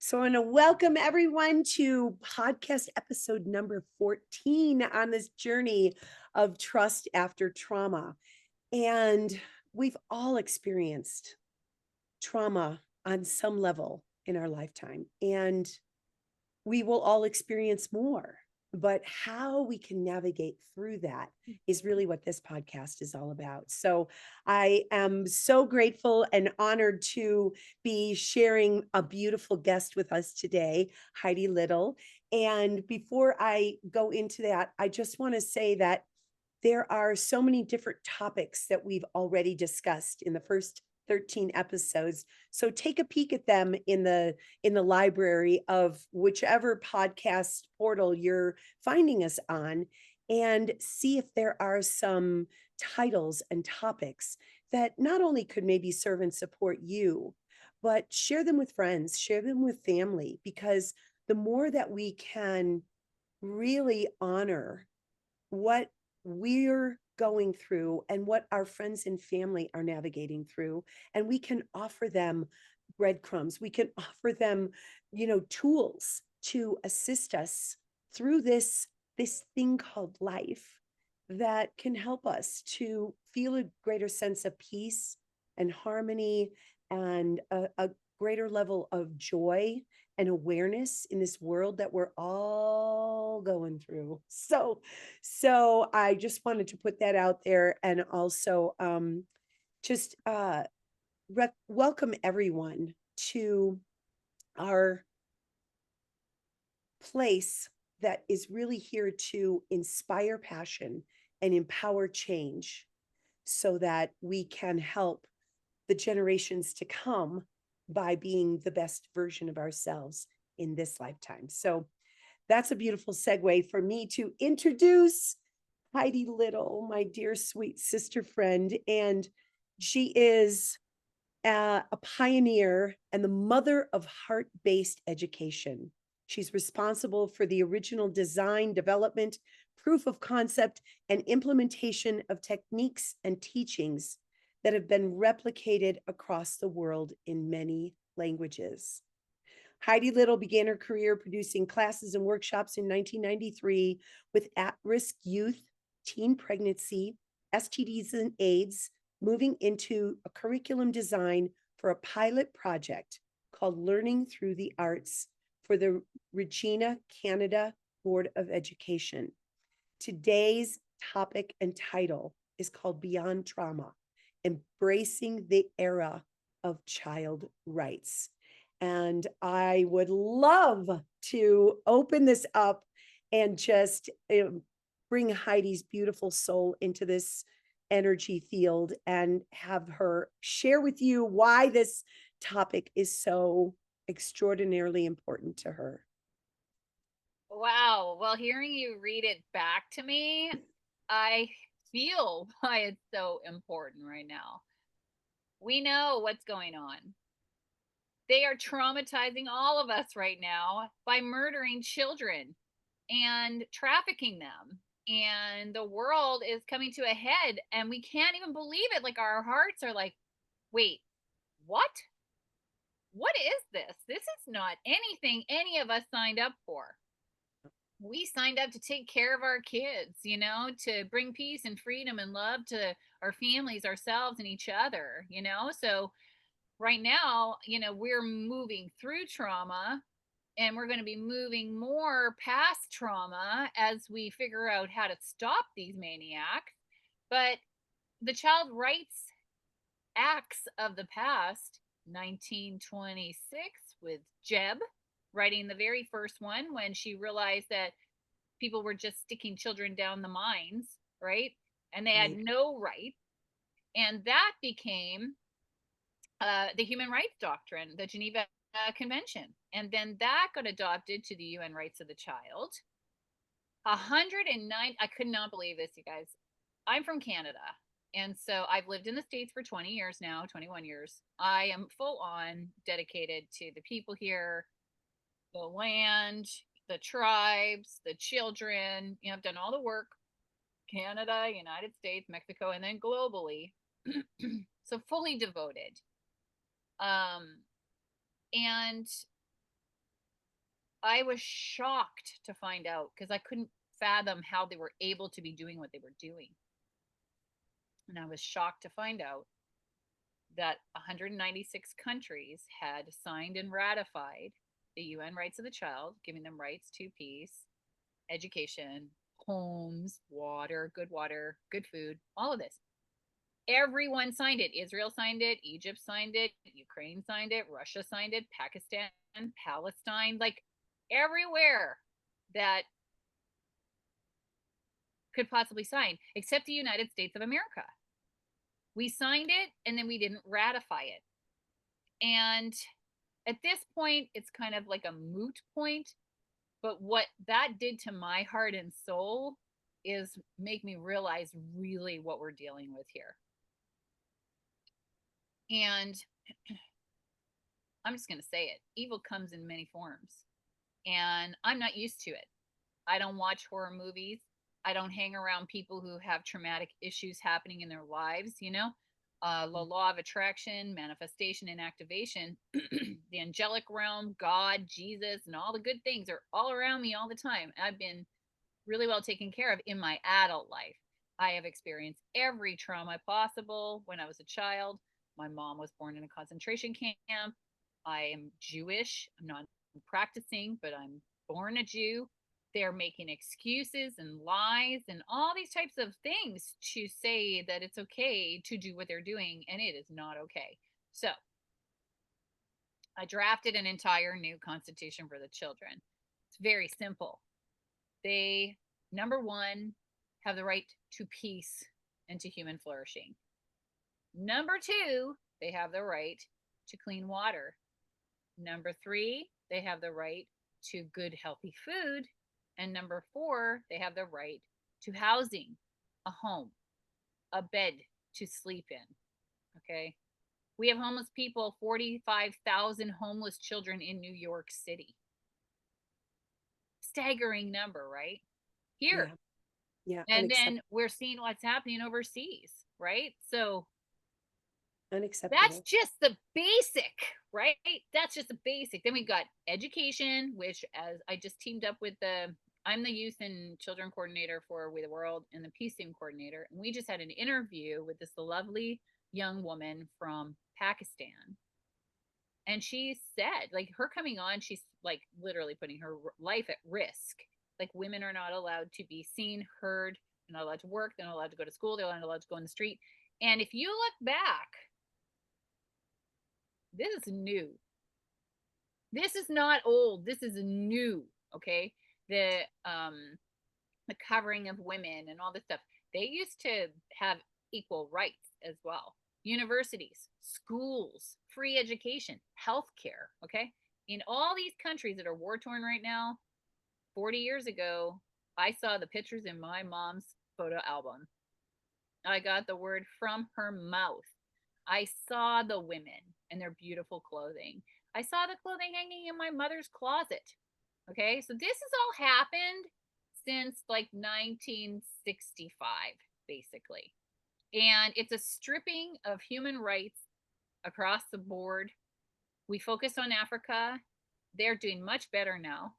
So I want to welcome everyone to podcast episode number 14 on this journey of trust after trauma. And we've all experienced trauma on some level in our lifetime, and we will all experience more. But how we can navigate through that is really what this podcast is all about. So I am so grateful and honored to be sharing a beautiful guest with us today, Heidi Little. And before I go into that, I just want to say that there are so many different topics that we've already discussed in the first 13 episodes. So take a peek at them in the library of whichever podcast portal you're finding us on, and see if there are some titles and topics that not only could maybe serve and support you, but share them with friends, share them with family, because the more that we can really honor what we're going through and what our friends and family are navigating through, and we can offer them breadcrumbs, we can offer them tools to assist us through this thing called life, that can help us to feel a greater sense of peace and harmony, and a greater level of joy and awareness in this world that we're all going through. So I just wanted to put that out there, and also just welcome everyone to our place that is really here to inspire passion and empower change, so that we can help the generations to come by being the best version of ourselves in this lifetime. So that's a beautiful segue for me to introduce Heidi Little, my dear sweet sister friend. And she is a pioneer and the mother of heart-based education. She's responsible for the original design, development, proof of concept, and implementation of techniques and teachings that have been replicated across the world in many languages. Heidi Little began her career producing classes and workshops in 1993 with at-risk youth, teen pregnancy, STDs and AIDS, moving into a curriculum design for a pilot project called Learning Through the Arts for the Regina, Canada Board of Education. Today's topic and title is called Beyond Trauma: Embracing the Era of Child Rights. And I would love to open this up and just bring Heidi's beautiful soul into this energy field and have her share with you why this topic is so extraordinarily important to her. Wow. Well, hearing you read it back to me, I feel why it's so important right now. We know what's going on. They are traumatizing all of us right now by murdering children and trafficking them. And the world is coming to a head, and we can't even believe it. Like, our hearts are like, wait, what? What is this? This is not anything any of us signed up for. We signed up to take care of our kids, to bring peace and freedom and love to our families, ourselves, and each other. So right now, we're moving through trauma, and we're going to be moving more past trauma as we figure out how to stop these maniacs. But the child rights acts of the past, 1926, with Jeb writing the very first one when she realized that people were just sticking children down the mines, right? And they had Right. no right. And that became the Human Rights Doctrine, the Geneva Convention. And then that got adopted to the UN Rights of the Child. 109, I could not believe this, you guys. I'm from Canada. And so I've lived in the States for 20 years now, 21 years. I am full on dedicated to the people here, the land, the tribes, the children. I've done all the work: Canada, United States, Mexico, and then globally. So fully devoted. And I was shocked to find out because I couldn't fathom how they were able to be doing what they were doing. And I was shocked to find out that 196 countries had signed and ratified the UN rights of the child, giving them rights to peace, education, homes, water, good food, all of this. Everyone signed it. Israel signed it, Egypt signed it, Ukraine signed it, Russia signed it, Pakistan, Palestine, like everywhere that could possibly sign, except the United States of America. We signed it and then we didn't ratify it. And at this point, it's kind of like a moot point. But what that did to my heart and soul is make me realize really what we're dealing with here. And I'm just going to say it. Evil comes in many forms. And I'm not used to it. I don't watch horror movies. I don't hang around people who have traumatic issues happening in their lives, you know? The law of attraction, manifestation, and activation, the angelic realm, God, Jesus, and all the good things are all around me all the time. I've been really well taken care of in my adult life. I have experienced every trauma possible when I was a child. My mom was born in a concentration camp. I am Jewish. I'm not practicing, but I'm born a Jew. They're making excuses and lies and all these types of things to say that it's okay to do what they're doing, and it is not okay. So I drafted an entire new constitution for the children. It's very simple. They, number one, have the right to peace and to human flourishing. Number two, they have the right to clean water. Number three, they have the right to good, healthy food. And number four, they have the right to housing, a home, a bed to sleep in. Okay. We have homeless people, 45,000 homeless children in New York City. Staggering number, right? Here. Yeah. Yeah. And then we're seeing what's happening overseas, right? So that's Unacceptable. just the basic, right? That's just the basic. Then we've got education, which as I just teamed up with I'm the youth and children coordinator for We the World and the peace team coordinator. And we just had an interview with this lovely young woman from Pakistan. And she said, like, her coming on, she's like literally putting her life at risk. Like, women are not allowed to be seen, heard, they're not allowed to work, they're not allowed to go to school, they're not allowed to go in the street. And if you look back, this is new. This is not old. This is new. Okay. The covering of women and all this stuff. They used to have equal rights as well. Universities, schools, free education, healthcare. Okay. In all these countries that are war torn right now, 40 years ago, I saw the pictures in my mom's photo album. I got the word from her mouth. I saw the women and their beautiful clothing. I saw the clothing hanging in my mother's closet. Okay, so this has all happened since like 1965, basically. And it's a stripping of human rights across the board. We focus on Africa. They're doing much better now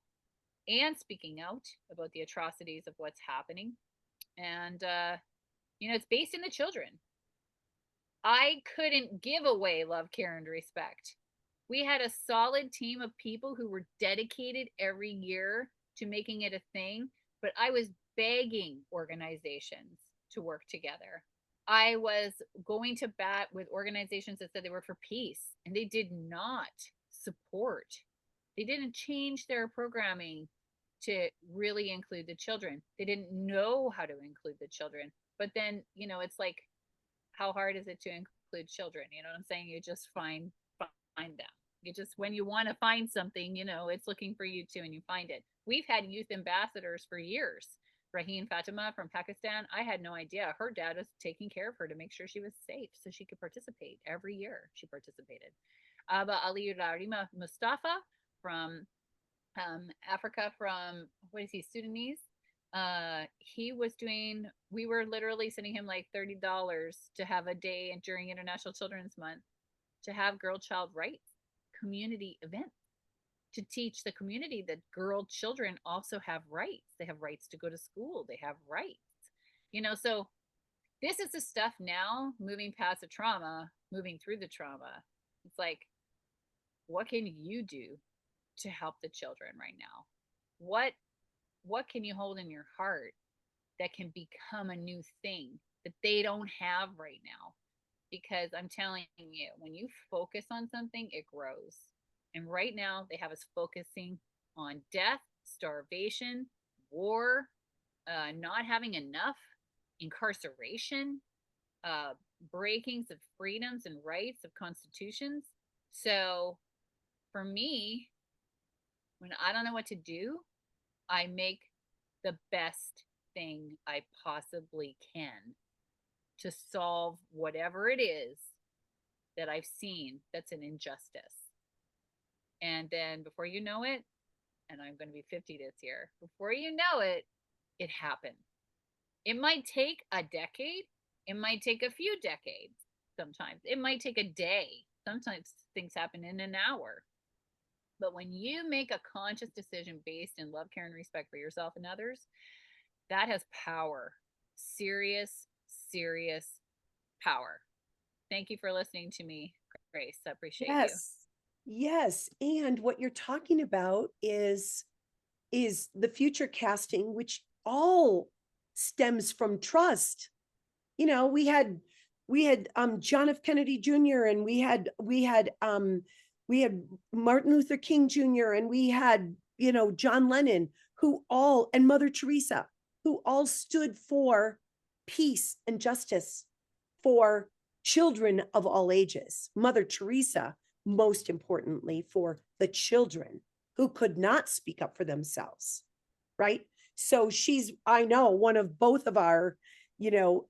and speaking out about the atrocities of what's happening. And, it's based in the children. I couldn't give away love, care, and respect. We had a solid team of people who were dedicated every year to making it a thing, but I was begging organizations to work together. I was going to bat with organizations that said they were for peace, and they did not support. They didn't change their programming to really include the children. They didn't know how to include the children. But then, it's like, how hard is it to include children? You know what I'm saying? You just find them. You just, when you want to find something, it's looking for you too, and you find it. We've had youth ambassadors for years. Raheen Fatima from Pakistan, I had no idea. Her dad was taking care of her to make sure she was safe so she could participate. Every year she participated. Aba Ali Larima Mustafa from Africa, from, what is he, Sudanese? We were literally sending him like $30 to have a day during International Children's Month to have girl child rights community events. to teach the community that girl children also have rights. They have rights to go to school. They have rights. So this is the stuff now, moving past the trauma, moving through the trauma. It's like, what can you do to help the children right now? What can you hold in your heart that can become a new thing that they don't have right now? Because I'm telling you, when you focus on something, it grows. And right now, they have us focusing on death, starvation, war, not having enough, incarceration, uh, breakings of freedoms and rights of constitutions. So for me, when I don't know what to do, I make the best thing I possibly can to solve whatever it is that I've seen that's an injustice. And then before you know it, and I'm going to be 50 this year, before you know it, it happened. It might take a decade. It might take a few decades sometimes. It might take a day. Sometimes things happen in an hour. But when you make a conscious decision based in love, care, and respect for yourself and others, that has power. Serious, serious power. Thank you for listening to me, Grace. I appreciate you. Yes. Yes. And what you're talking about is the future casting, which all stems from trust. We had John F. Kennedy Jr. and we had Martin Luther King Jr. and we had John Lennon, and Mother Teresa, who all stood for peace and justice for children of all ages. Mother Teresa, most importantly, for the children who could not speak up for themselves, right? So she's, I know, one of both of our,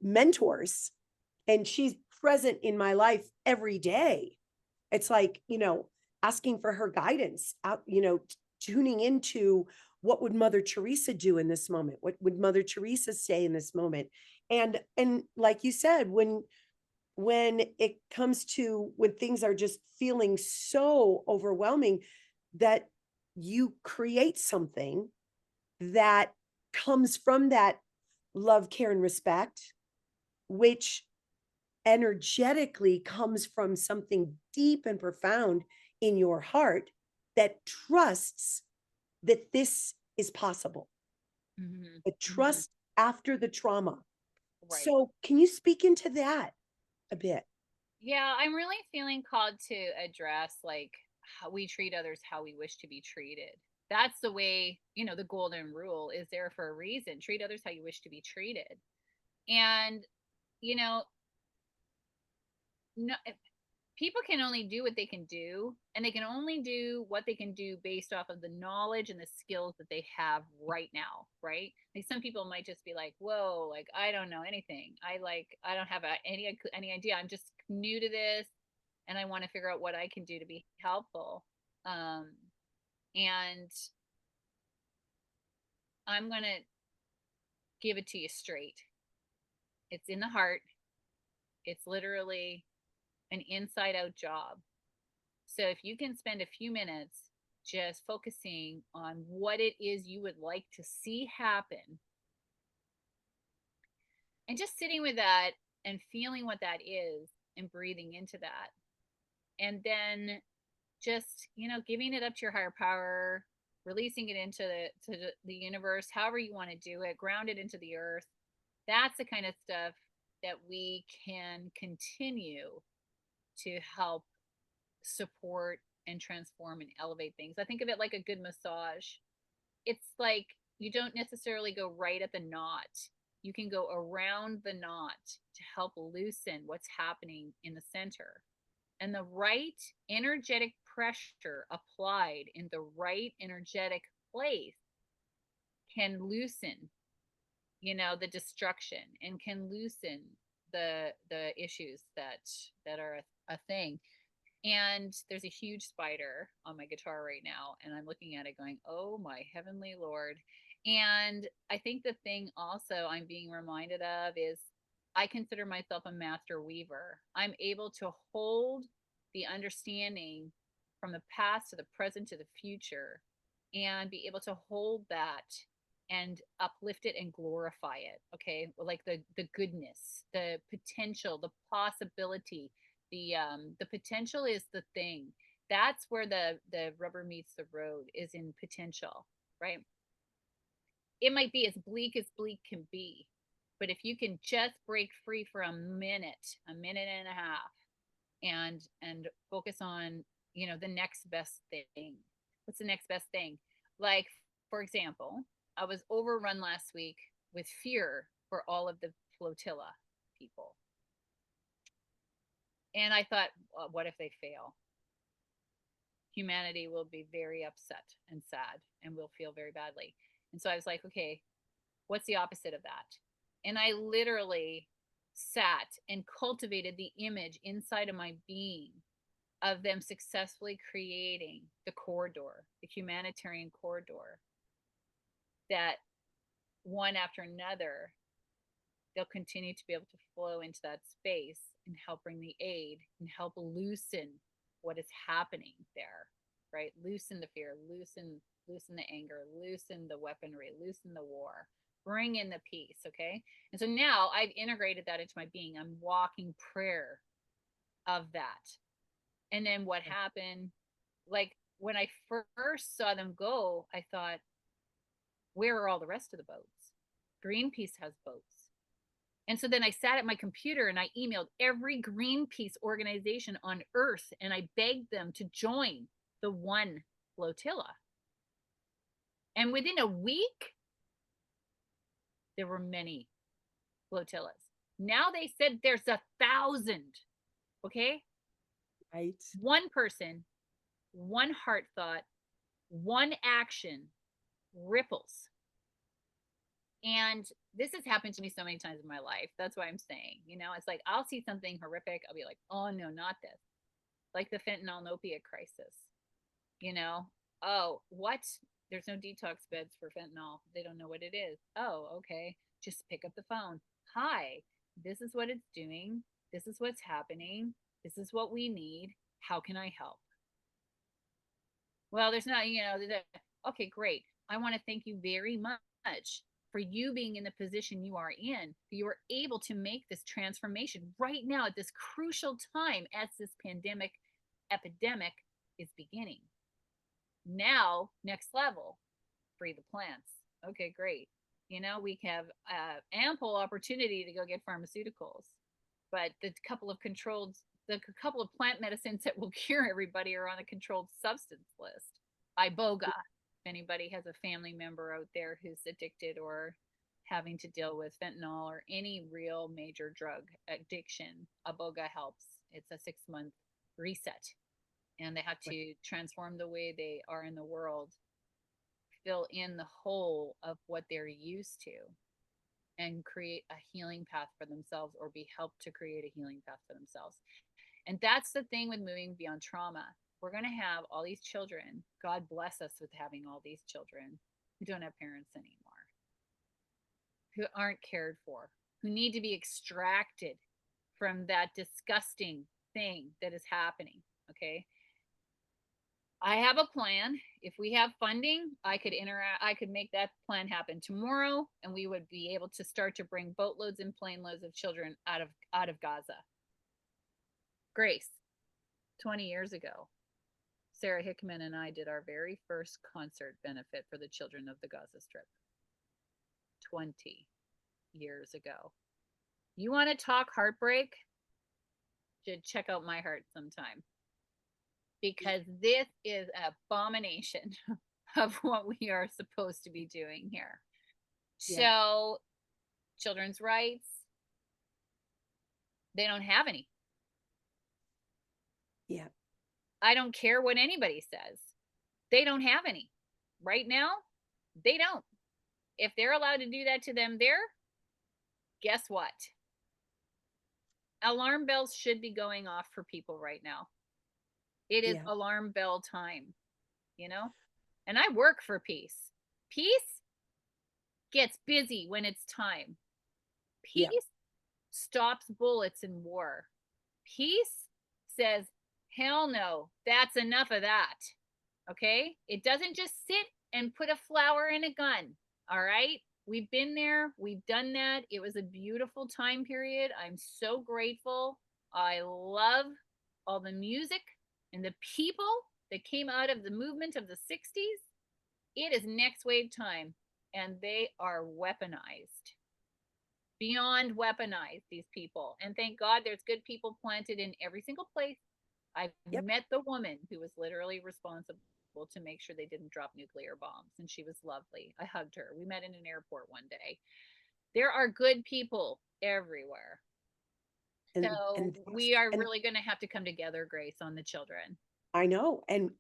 mentors, and she's present in my life every day. It's like, asking for her guidance, tuning into what would Mother Teresa do in this moment? What would Mother Teresa say in this moment? And like you said, when it comes to when things are just feeling so overwhelming, that you create something that comes from that love, care, and respect, which energetically comes from something deep and profound in your heart that trusts that this is possible. Mm-hmm. The Mm-hmm. trust after the trauma. Right. So, can you speak into that a bit? Yeah, I'm really feeling called to address like how we treat others how we wish to be treated. That's the way, the golden rule is there for a reason. Treat others how you wish to be treated. And, you know, no, people can only do what they can do, and they can only do what they can do based off of the knowledge and the skills that they have right now, right? Like some people might just be like, whoa, like I don't know anything. I don't have any idea. I'm just new to this, and I want to figure out what I can do to be helpful. And I'm gonna give it to you straight. It's in the heart. It's literally an inside out job. So if you can spend a few minutes just focusing on what it is you would like to see happen and just sitting with that and feeling what that is and breathing into that. And then just, giving it up to your higher power, releasing it into the universe, however you want to do it, ground it into the earth. That's the kind of stuff that we can continue to help support and transform and elevate things. I think of it like a good massage. It's like you don't necessarily go right at the knot. You can go around the knot to help loosen what's happening in the center. And the right energetic pressure applied in the right energetic place can loosen, the destruction, and can loosen the issues that are a thing. And there's a huge spider on my guitar right now, and I'm looking at it going, oh my heavenly Lord. And I think the thing also I'm being reminded of is I consider myself a master weaver. I'm able to hold the understanding from the past to the present to the future and be able to hold that and uplift it and glorify it. Okay. Like the goodness, the potential, the possibility, the potential is the thing. That's where the rubber meets the road, is in potential, right? It might be as bleak can be, but if you can just break free for a minute and a half, and focus on, the next best thing. What's the next best thing? Like, for example, I was overrun last week with fear for all of the flotilla people. And I thought, well, what if they fail? Humanity will be very upset and sad and will feel very badly. And so I was like, okay, what's the opposite of that? And I literally sat and cultivated the image inside of my being of them successfully creating the corridor, the humanitarian corridor, that one after another, they'll continue to be able to flow into that space and help bring the aid and help loosen what is happening there, right? Loosen the fear, loosen the anger, loosen the weaponry, loosen the war, bring in the peace. Okay. And so now I've integrated that into my being. I'm walking prayer of that. And then what happened, like when I first saw them go, I thought, where are all the rest of the boats? Greenpeace has boats. And so then I sat at my computer and I emailed every Greenpeace organization on earth and I begged them to join the one flotilla. And within a week, there were many flotillas. Now they said there's 1,000. Okay. Right. One person, one heart thought, one action ripples. And this has happened to me so many times in my life. That's why I'm saying, it's like I'll see something horrific. I'll be like, oh no, not this. Like the fentanyl and opiate crisis. Oh, what? There's no detox beds for fentanyl. They don't know what it is. Oh, okay. Just pick up the phone. Hi, this is what it's doing. This is what's happening. This is what we need. How can I help? Well, there's not, okay, great. I want to thank you very much for you being in the position you are in. You are able to make this transformation right now at this crucial time as this epidemic is beginning. Now, next level, free the plants. Okay, great. We have ample opportunity to go get pharmaceuticals, but the couple of plant medicines that will cure everybody are on a controlled substance list. Iboga. If anybody has a family member out there who's addicted or having to deal with fentanyl or any real major drug addiction, Iboga helps. It's a 6-month reset. And they have to transform the way they are in the world, fill in the hole of what they're used to, and create a healing path for themselves, or be helped to create a healing path for themselves. And that's the thing with moving beyond trauma. We're going to have all these children. God bless us with having all these children who don't have parents anymore, who aren't cared for, who need to be extracted from that disgusting thing that is happening. Okay. I have a plan. If we have funding, I could make that plan happen tomorrow, and we would be able to start to bring boatloads and plane loads of children out of Gaza. Grace, 20 years ago, Sarah Hickman and I did our very first concert benefit for the children of the Gaza Strip. 20 years ago. You want to talk heartbreak? Should check out my heart sometime. Because this is an abomination of what we are supposed to be doing here. Yeah. So, children's rights, they don't have any. Yeah. I don't care what anybody says. They don't have any. Right now, they don't. If they're allowed to do that to them there, guess what? Alarm bells should be going off for people right now. It is alarm bell time, and I work for peace. Peace gets busy when it's time. Peace stops bullets in war. Peace says, Hell no. That's enough of that. Okay? It doesn't just sit and put a flower in a gun. All right? We've been there. We've done that. It was a beautiful time period. I'm so grateful. I love all the music and the people that came out of the movement of the 60s. It is next wave time, and they are weaponized. Beyond weaponized, these people. And thank God there's good people planted in every single place. I've Yep. met the woman who was literally responsible to make sure they didn't drop nuclear bombs, and she was lovely. I hugged her. We met in an airport one day. There are good people everywhere. So we are And really going to have to come together, Grace, on the children. I know. And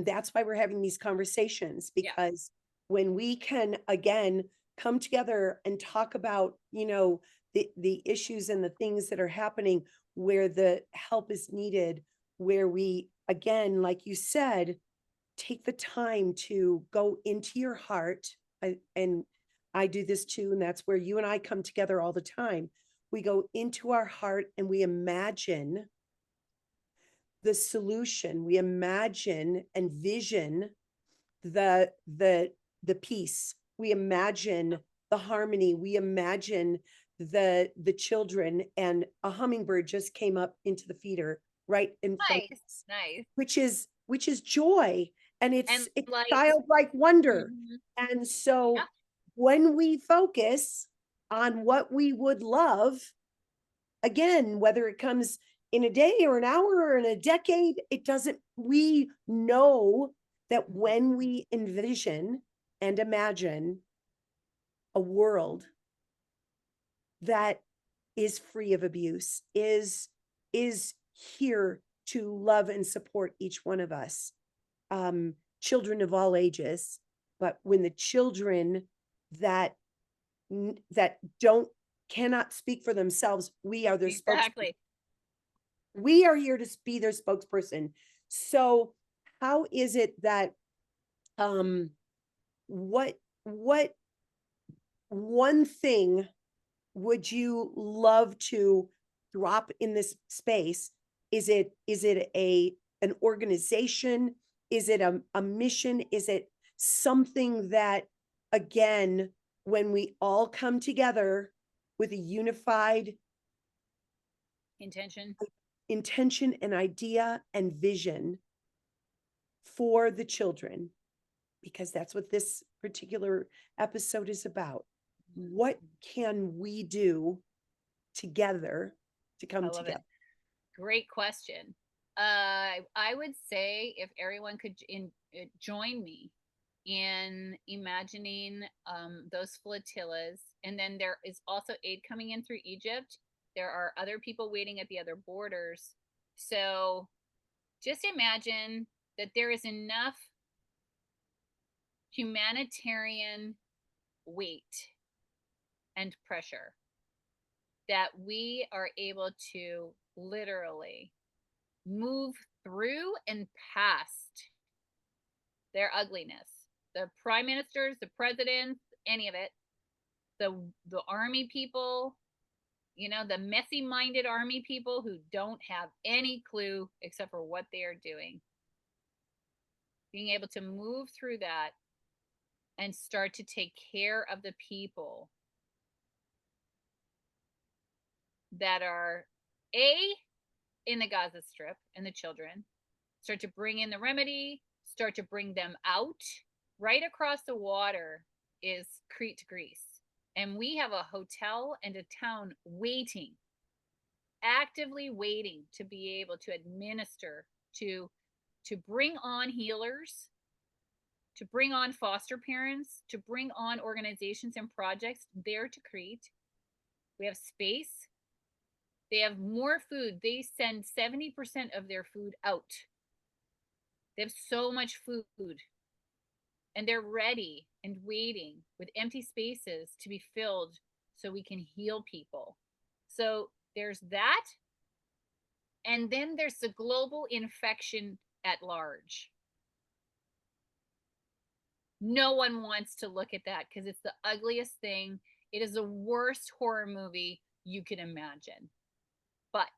that's why we're having these conversations, Yeah, because when we can again come together and talk about, the issues and the things that are happening where the help is needed, where we again, like you said, take the time to go into your heart. And I do this too, and that's where you and I come together all the time. We go into our heart and we imagine the solution. We imagine and vision the peace. We imagine the harmony. We imagine the children, and a hummingbird just came up into the feeder right in front of nice, us, nice. which is joy, and And it's light. childlike wonder. Mm-hmm. And so Yeah, when we focus on what we would love, again, whether it comes in a day or an hour or in a decade, it doesn't, we know that when we envision and imagine a world that is free of abuse, is here to love and support each one of us, children of all ages. But when the children that that don't cannot speak for themselves, we are their spokesperson. exactly. We are here to be their spokesperson. So how is it that, um what one thing would you love to drop in this space? Is it an organization? Is it a mission? Is it something that, again, when we all come together with a unified Intention. intention and idea and vision for the children, because that's what this particular episode is about. What can we do together to I come love it. together? Great question. I would say if everyone could join me in imagining those flotillas, and then there is also aid coming in through Egypt. There are other people waiting at the other borders. So just imagine that there is enough humanitarian weight and pressure that we are able to literally move through and past their ugliness. The prime ministers, the presidents, any of it, the army people, the messy minded army people who don't have any clue except for what they are doing. Being able to move through that and start to take care of the people that are in the Gaza Strip and the children, start to bring in the remedy, start to bring them out. Right across the water is Crete, Greece. And we have a hotel and a town waiting, actively waiting to be able to administer, to bring on healers, to bring on foster parents, to bring on organizations and projects there to Crete. We have space. They have more food. They send 70% of their food out. They have so much food, and they're ready and waiting with empty spaces to be filled so we can heal people. So there's that. And then there's the global infection at large. No one wants to look at that because it's the ugliest thing. It is the worst horror movie you can imagine. But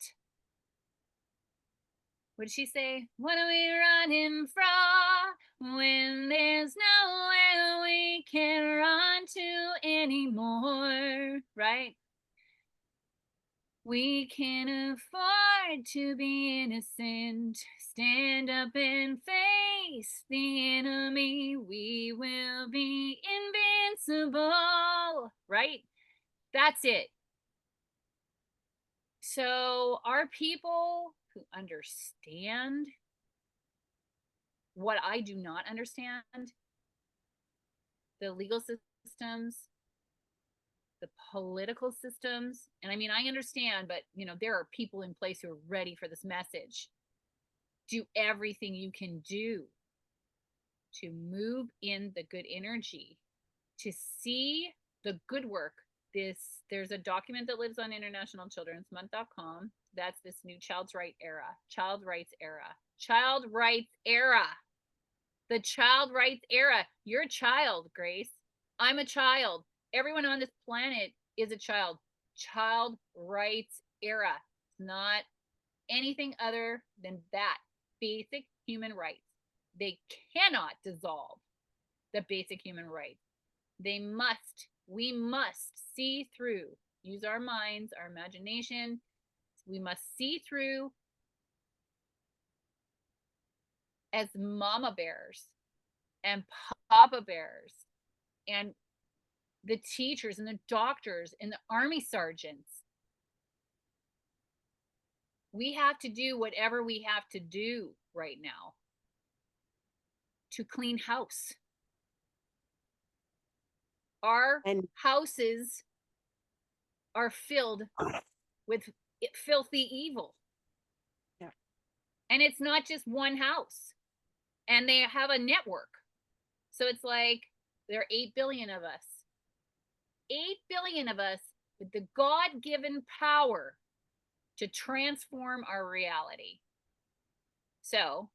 What did she say? What are we running from when there's nowhere we can run to anymore, right? We can afford to be innocent. Stand up and face the enemy. We will be invincible, right? That's it. So, are people who understand what I do not understand, the legal systems, the political systems, and I mean, I understand, but there are people in place who are ready for this message. Do everything you can do to move in the good energy, to see the good work. There's a document that lives on internationalchildrensmonth.com. That's this new child rights era. The child rights era. You're a child, Grace. I'm a child. Everyone on this planet is a child. Child rights era. It's not anything other than that. Basic human rights. They cannot dissolve the basic human rights. We must see through, use our minds, our imagination. We must see through as mama bears and papa bears and the teachers and the doctors and the army sergeants. We have to do whatever we have to do right now to clean house. Our houses are filled with filthy evil. Yeah. And it's not just one house. And they have a network. So it's like there are 8 billion of us. 8 billion of us with the God-given power to transform our reality. So,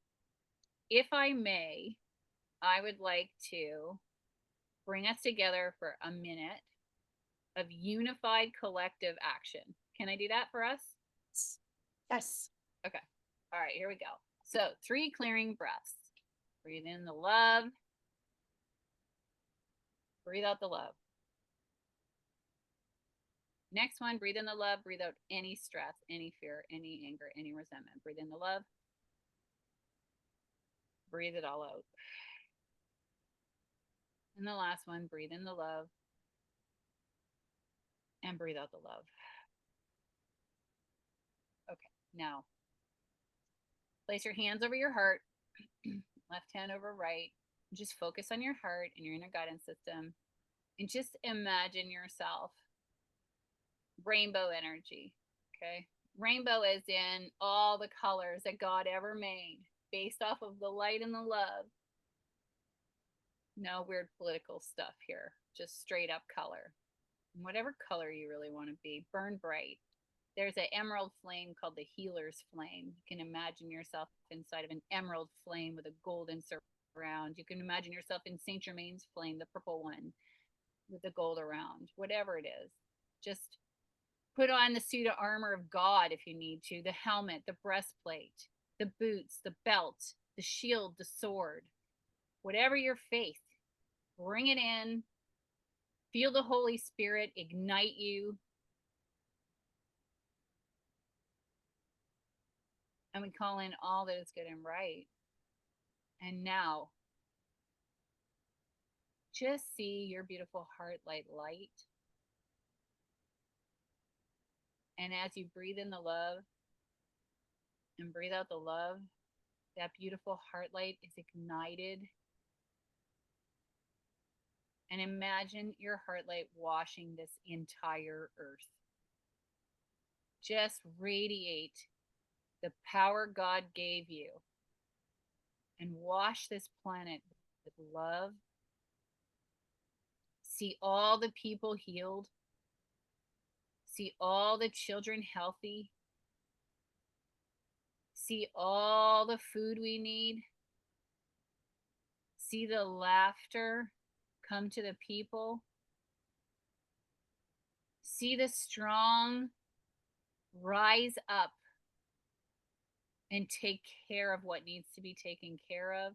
if I may, I would like to bring us together for a minute of unified collective action. Can I do that for us? Yes. Okay. All right, here we go. So 3 clearing breaths. Breathe in the love. Breathe out the love. Next one, breathe in the love. Breathe out any stress, any fear, any anger, any resentment. Breathe in the love. Breathe it all out. And the last one, breathe in the love. And breathe out the love. Okay, now place your hands over your heart, left hand over right. Just focus on your heart and your inner guidance system. And just imagine yourself rainbow energy, okay? Rainbow is in all the colors that God ever made based off of the light and the love. No weird political stuff here, just straight up color. Whatever color you really want to be, burn bright. There's an emerald flame called the healer's flame. You can imagine yourself inside of an emerald flame with a golden surround. You can imagine yourself in Saint Germain's flame, the purple one with the gold around. Whatever it is, just put on the suit of armor of God if you need to, the helmet, the breastplate, the boots, the belt, the shield, the sword. Whatever your faith, bring it in. Feel the Holy Spirit ignite you. And we call in all that is good and right. And now, just see your beautiful heart light. And as you breathe in the love and breathe out the love, that beautiful heart light is ignited. And imagine your heart light washing this entire earth. Just radiate the power God gave you and wash this planet with love. See all the people healed. See all the children healthy. See all the food we need. See the laughter come to the people. See the strong rise up and take care of what needs to be taken care of.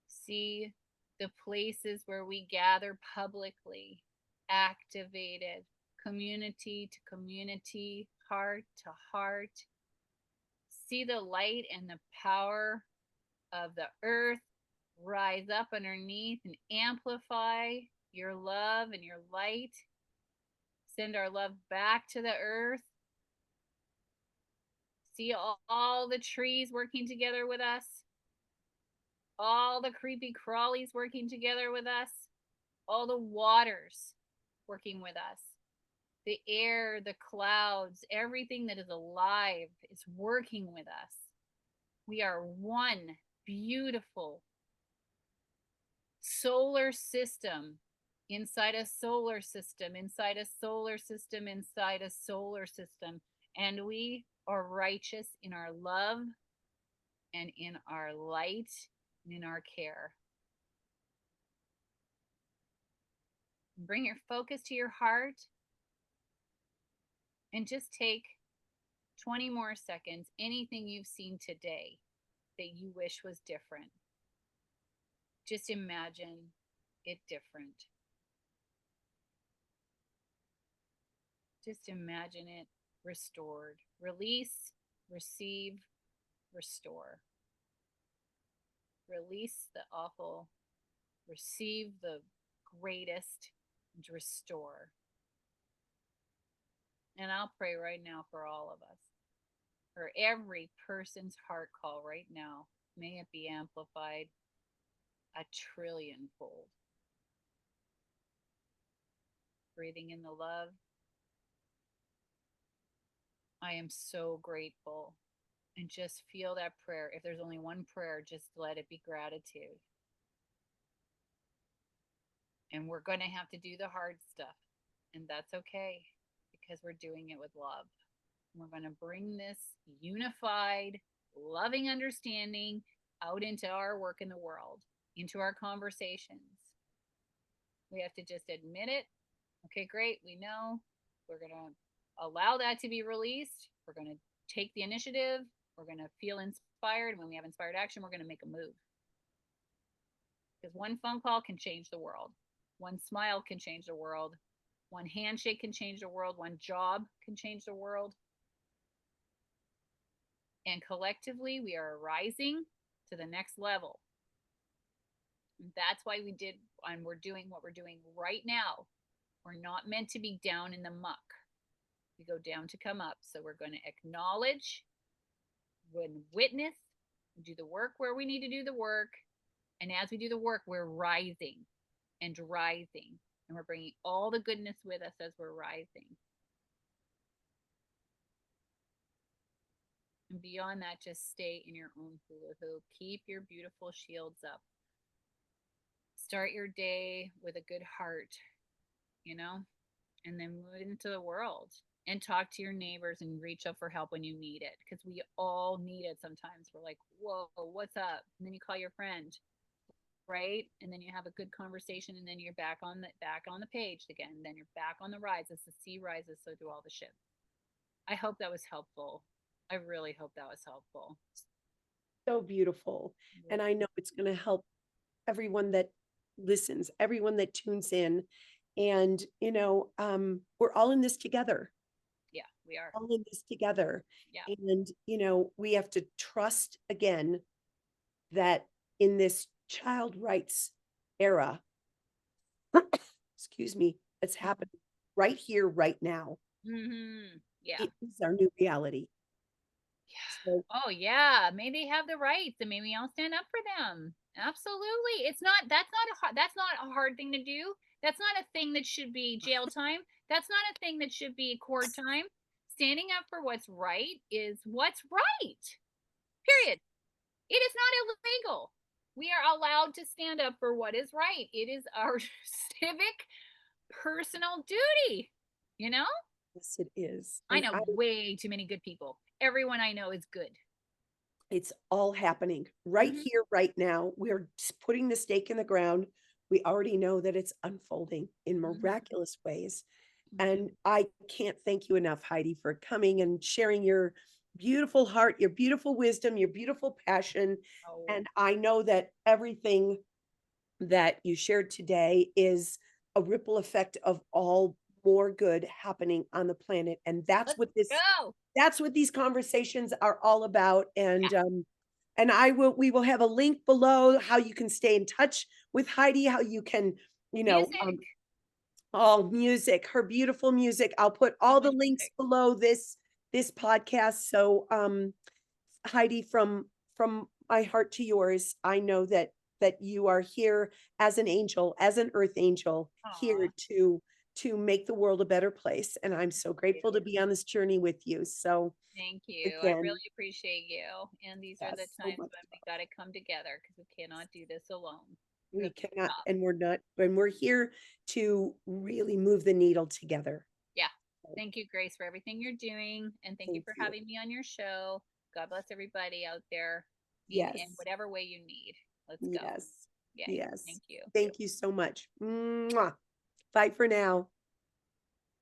See the places where we gather publicly, activated, community to community, heart to heart. See the light and the power of the earth rise up underneath and amplify your love and your light. Send our love back to the earth. See all the trees working together with us, all the creepy crawlies working together with us, all the waters working with us, the air, the clouds, everything that is alive is working with us. We are one beautiful solar system inside a solar system, inside a solar system, inside a solar system. And we are righteous in our love and in our light and in our care. Bring your focus to your heart and just take 20 more seconds. Anything you've seen today that you wish was different, just imagine it different. Just imagine it restored. Release, receive, restore. Release the awful, receive the greatest, and restore. And I'll pray right now for all of us, for every person's heart call right now. May it be amplified a trillion-fold. Breathing in the love. I am so grateful. And just feel that prayer. If there's only one prayer, just let it be gratitude. And we're going to have to do the hard stuff. And that's okay, because we're doing it with love. And we're going to bring this unified, loving understanding out into our work in the world, into our conversations. We have to just admit it. Okay, great. We know. We're going to allow that to be released. We're going to take the initiative. We're going to feel inspired. When we have inspired action, we're going to make a move. Because one phone call can change the world. One smile can change the world. One handshake can change the world. One job can change the world. And collectively, we are rising to the next level. And that's why we're doing what we're doing right now. We're not meant to be down in the muck. We go down to come up. So we're going to acknowledge, witness, do the work where we need to do the work. And as we do the work, we're rising and rising. And we're bringing all the goodness with us as we're rising. And beyond that, just stay in your own hula hoop. Keep your beautiful shields up. Start your day with a good heart, and then move into the world. And talk to your neighbors and reach out for help when you need it, because we all need it sometimes. We're like, whoa, what's up? And then you call your friend, right? And then you have a good conversation, and then you're back on the page again. And then you're back on the rise. As the sea rises, so do all the ships. I hope that was helpful. I really hope that was helpful. So beautiful. And I know it's going to help everyone that listens, everyone that tunes in. And, we're all in this together. Yeah, we are all in this together. Yeah. And, we have to trust again that in this child rights era, excuse me, it's happening right here, right now. Mm-hmm. Yeah. It is our new reality. Yeah. So, oh yeah. May they have the rights, and may we all stand up for them. Absolutely. That's not a hard thing to do. That's not a thing that should be jail time. That's not a thing that should be court time. Standing up for what's right is what's right. Period. It is not illegal. We are allowed to stand up for what is right. It is our civic, personal duty, Yes, it is. I know way too many good people. Everyone I know is good. It's all happening right here, right now. We're just putting the stake in the ground. We already know that it's unfolding in miraculous ways. And I can't thank you enough, Heidi, for coming and sharing your beautiful heart, your beautiful wisdom, your beautiful passion. Oh, And I know that everything that you shared today is a ripple effect of all more good happening on the planet. And let's go. that's what these conversations are all about. Yeah. And we will have a link below how you can stay in touch with Heidi, how you can, you know, Music. all music, her beautiful music. I'll put So all the much links music. below this podcast. So Heidi, from my heart to yours, I know that you are here as an angel, as an earth angel, Aw, here to make the world a better place. And I'm so grateful to be on this journey with you. So thank you. I again, really appreciate you. And these are the yes, so times much when we got to come together because we cannot do this alone. we Really cannot, tough. and we're not, and we're here to really move the needle together. Yeah. So Thank you, Grace, for everything you're doing. And thank you thank for you. having me on your show. God bless everybody out there in Yes, whatever way you need. Let's go. yes, Yay. yes. Thank you. Thank you so much. Mwah. Bye for now.